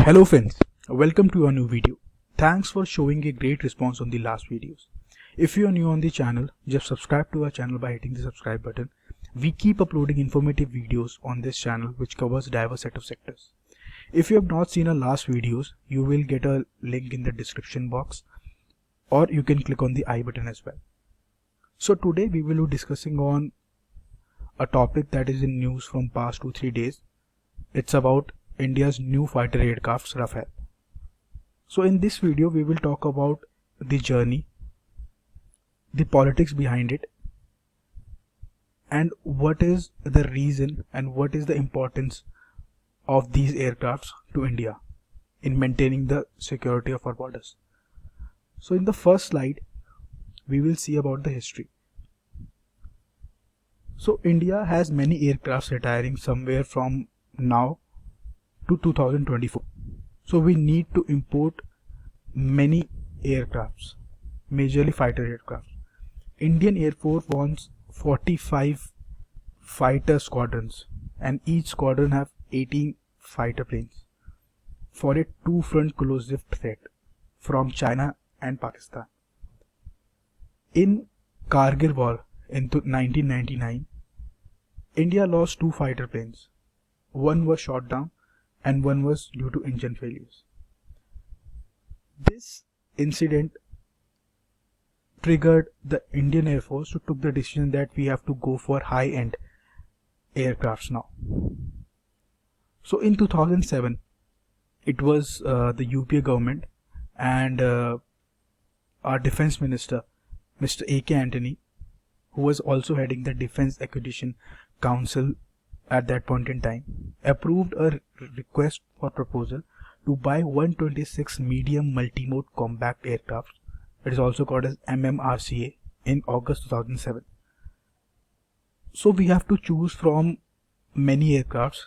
Hello friends, welcome to a new video. Thanks for showing a great response on the last videos. If you are new on the channel, just subscribe to our channel by hitting the subscribe button. We keep uploading informative videos on this channel which covers diverse set of sectors. If you have not seen our last videos, you will get a link in the description box or you can click on the I button as well. So today we will be discussing on a topic that is in news from past 2-3 days. It's about India's new fighter aircrafts Rafale. So in this video we will talk about the journey, the politics behind it, and what is the reason and what is the importance of these aircrafts to India in maintaining the security of our borders. So in the first slide we will see about the history. So India has many aircrafts retiring somewhere from now to 2024. So we need to import many aircrafts, majorly fighter aircraft. Indian Air Force wants 45 fighter squadrons and each squadron have 18 fighter planes for a two-front collusive threat from China and Pakistan. In Kargil War in 1999, India lost 2 fighter planes. One was shot down and one was due to engine failures. This incident triggered the Indian Air Force to took the decision that we have to go for high-end aircrafts now. So in 2007, it was the UPA government and our defense minister, Mr. A.K. Antony, who was also heading the Defense Acquisition Council at that point in time, approved a request for proposal to buy 126 medium multimode compact aircraft, it is also called as MMRCA, in August 2007. So we have to choose from many aircrafts.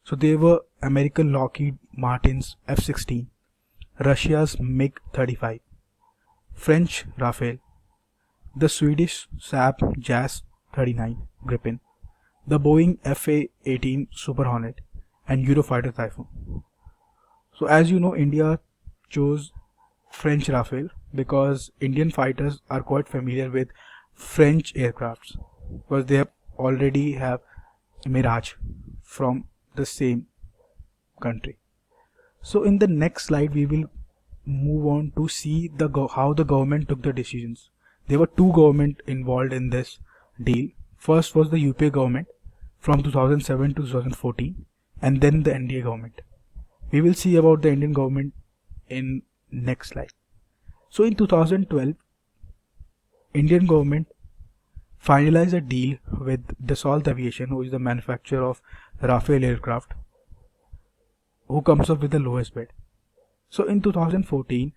So there were American Lockheed Martin's F-16, Russia's MiG-35, French Rafale, the Swedish Saab JAS-39 Gripen, the Boeing FA-18 Super Hornet and Eurofighter Typhoon. So as you know, India chose French Rafale because Indian fighters are quite familiar with French aircrafts because they already have Mirage from the same country. So in the next slide we will move on to see how the government took the decisions. There were 2 governments involved in this deal. First was the UPA government from 2007 to 2014 and then the NDA government. We will see about the Indian government in next slide. So in 2012, Indian government finalized a deal with Dassault Aviation, who is the manufacturer of Rafale aircraft, who comes up with the lowest bid. So in 2014,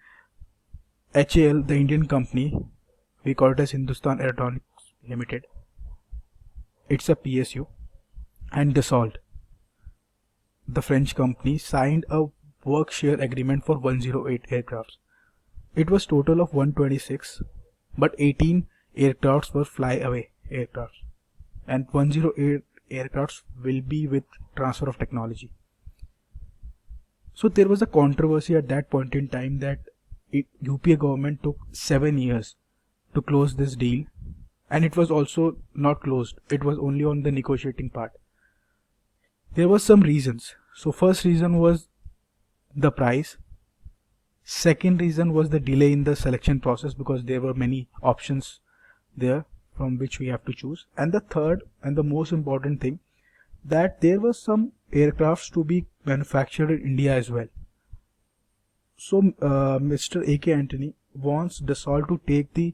HAL, the Indian company, we call it as Hindustan Aeronautics Limited, it's a PSU, and Dassault, the French company, signed a work share agreement for 108 aircrafts. It was total of 126, but 18 aircrafts were fly-away aircrafts, and 108 aircrafts will be with transfer of technology. So there was a controversy at that point in time that UPA government took 7 years to close this deal, and it was also not closed. It was only on the negotiating part. There were some reasons. So first reason was the price. Second reason was the delay in the selection process because there were many options there from which we have to choose. And the third and the most important thing, that there were some aircrafts to be manufactured in India as well. So Mr. A.K. Antony wants Dassault to take the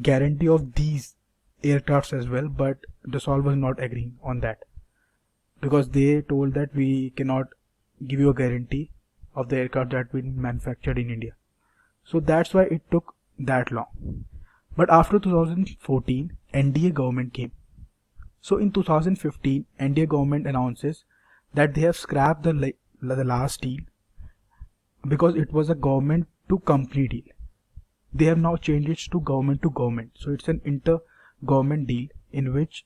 guarantee of these aircrafts as well, but Dassault was not agreeing on that because they told that we cannot give you a guarantee of the aircraft that we manufactured in India. So that's why it took that long. But after 2014, NDA government came. So in 2015, NDA government announces that they have scrapped the last deal because it was a government to company deal. They have now changed it to government. So it's an inter-government deal in which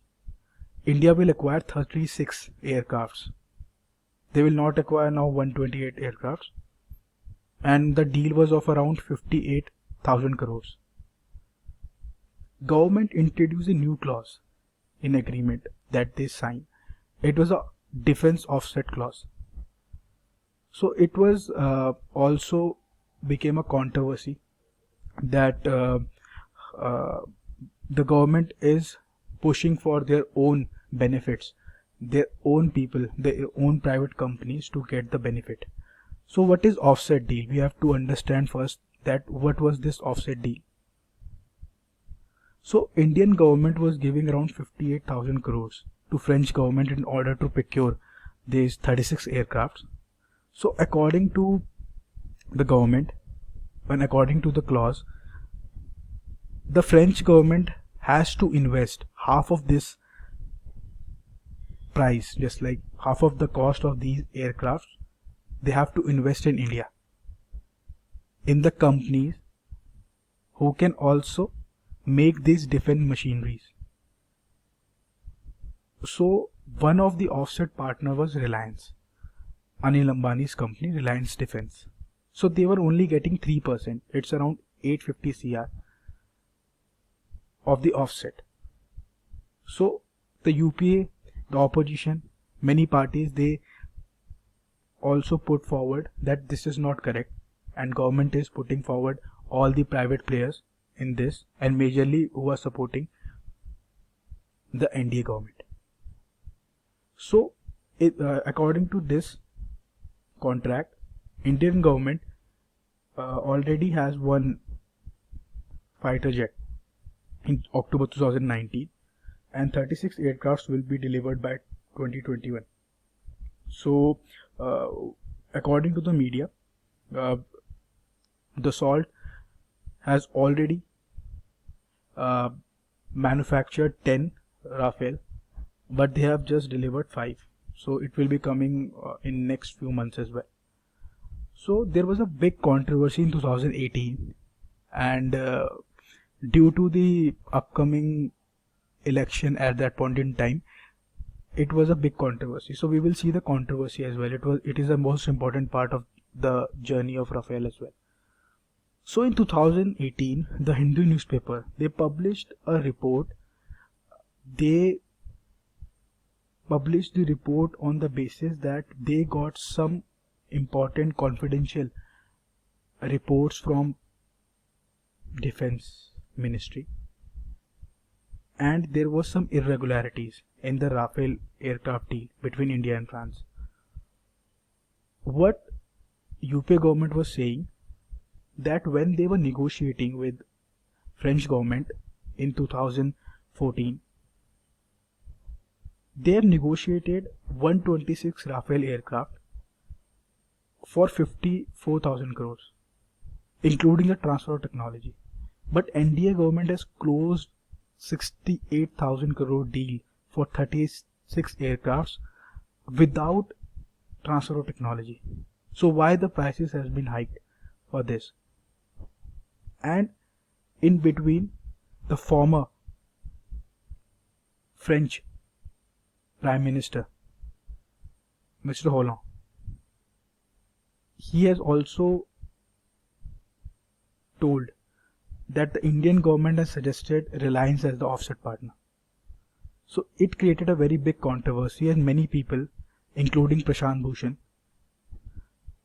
India will acquire 36 aircrafts They will not acquire now 128 aircrafts, and the deal was of around 58,000 crores. Government introduced a new clause in agreement that they signed. It was a defense offset clause. So it was also became a controversy that the government is pushing for their own benefits, their own people, their own private companies to get the benefit. So what is offset deal? We have to understand first that what was this offset deal. So Indian government was giving around 58,000 crores to French government in order to procure these 36 aircrafts. So according to the government and according to the clause, the French government has to invest half of this price, just like half of the cost of these aircrafts, they have to invest in India, in the companies who can also make these defense machineries. So one of the offset partner was Reliance, Anil Ambani's company, Reliance Defense. So they were only getting 3%. It's around 850 CR of the offset. So the UPA, the opposition, many parties, they also put forward that this is not correct, and government is putting forward all the private players in this, and majorly who are supporting the NDA government. So according to this contract, Indian government already has one fighter jet in October 2019, and 36 aircrafts will be delivered by 2021. So according to the media, Dassault has already manufactured 10 Rafale, but they have just delivered 5. So it will be coming in next few months as well. So there was a big controversy in 2018, and due to the upcoming election at that point in time, it was a big controversy. So we will see the controversy as well. It is the most important part of the journey of Rafale as well. So in 2018, the Hindu newspaper, they published a report. They published the report on the basis that they got some important confidential reports from Defense Ministry, and there was some irregularities in the Rafale aircraft deal between India and France. What UP government was saying, that when they were negotiating with French government in 2014, they have negotiated 126 Rafale aircraft for 54,000 crores, including the transfer of technology. But NDA government has closed 68,000 crore deal for 36 aircrafts without transfer of technology. So why the prices has been hiked for this? And in between, the former French Prime Minister, Mr. Hollande, he has also told that the Indian government has suggested Reliance as the offset partner. So it created a very big controversy, and many people, including Prashant Bhushan,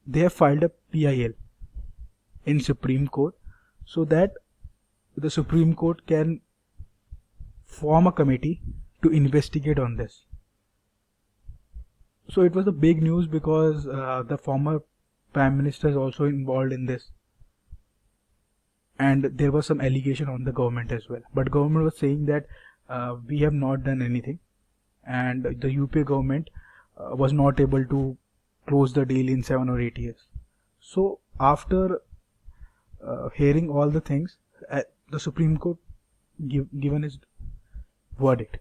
they have filed a PIL in Supreme Court so that the Supreme Court can form a committee to investigate on this. So it was a big news because the former Prime Minister is also involved in this, and there was some allegation on the government as well. But government was saying that we have not done anything, and the UP government was not able to close the deal in 7 or 8 years. So after hearing all the things, the Supreme Court given its verdict.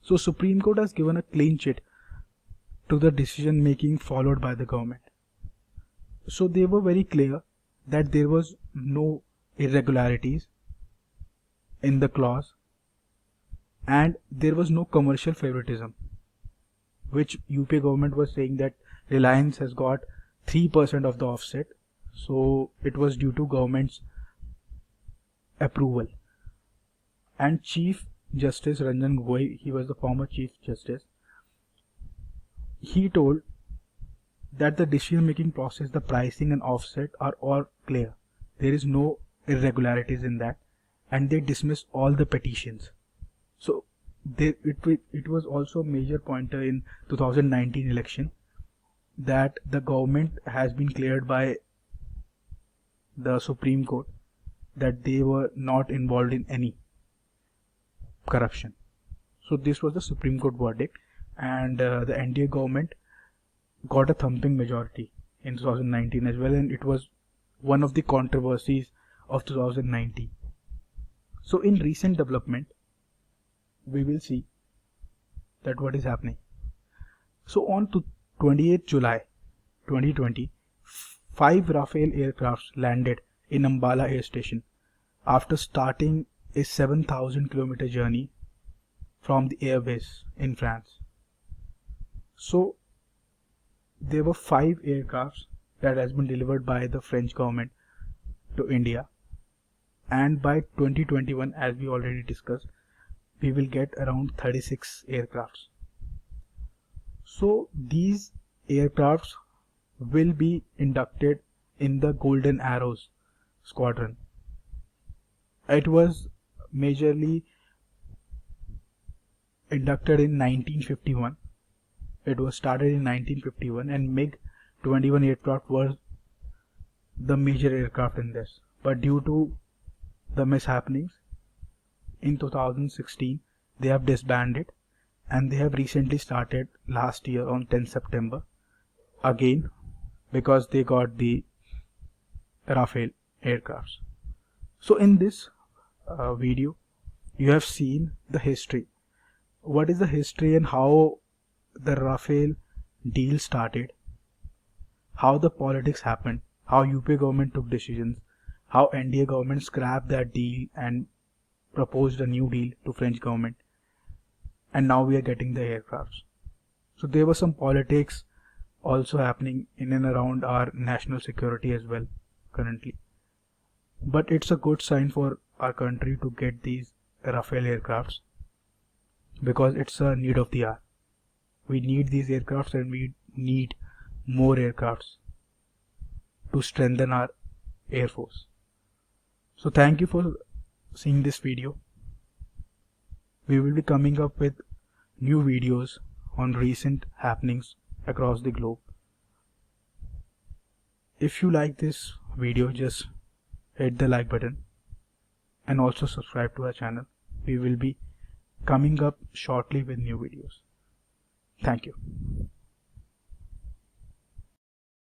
So Supreme Court has given a clean chit to the decision making followed by the government. So they were very clear that there was no irregularities in the clause, and there was no commercial favoritism, which UP government was saying that Reliance has got 3% of the offset. So it was due to government's approval. And Chief Justice Ranjan Gogoi, he was the former Chief Justice, he told that the decision making process, the pricing and offset are all clear. There is no irregularities in that, and they dismissed all the petitions. So it was also a major pointer in 2019 election that the government has been cleared by the Supreme Court that they were not involved in any corruption. So this was the Supreme Court verdict, and the NDA government got a thumping majority in 2019 as well, and it was one of the controversies of 2019. So in recent development, we will see that what is happening. So on to 28th July 2020, 5 Rafale aircrafts landed in Ambala Air Station after starting a 7,000 kilometer journey from the airbase in France. So there were 5 aircrafts that has been delivered by the French government to India, and by 2021, as we already discussed, we will get around 36 aircrafts. So these aircrafts will be inducted in the Golden Arrows squadron. It was majorly inducted in 1951. It was started in 1951, and MiG-21 aircraft was the major aircraft in this. But due to the mishappenings in 2016, they have disbanded, and they have recently started last year on 10 September again because they got the Rafale aircrafts. So in this video, you have seen the history. What is the history and how the Rafale deal started, how the politics happened, how UP government took decisions, how NDA government scrapped that deal and proposed a new deal to French government, and now we are getting the aircrafts. So there was some politics also happening in and around our national security as well currently. But it's a good sign for our country to get these Rafale aircrafts because it's a need of the hour. We need these aircrafts, and we need more aircrafts to strengthen our Air Force. So thank you for seeing this video. We will be coming up with new videos on recent happenings across the globe. If you like this video, just hit the like button and also subscribe to our channel. We will be coming up shortly with new videos. Thank you.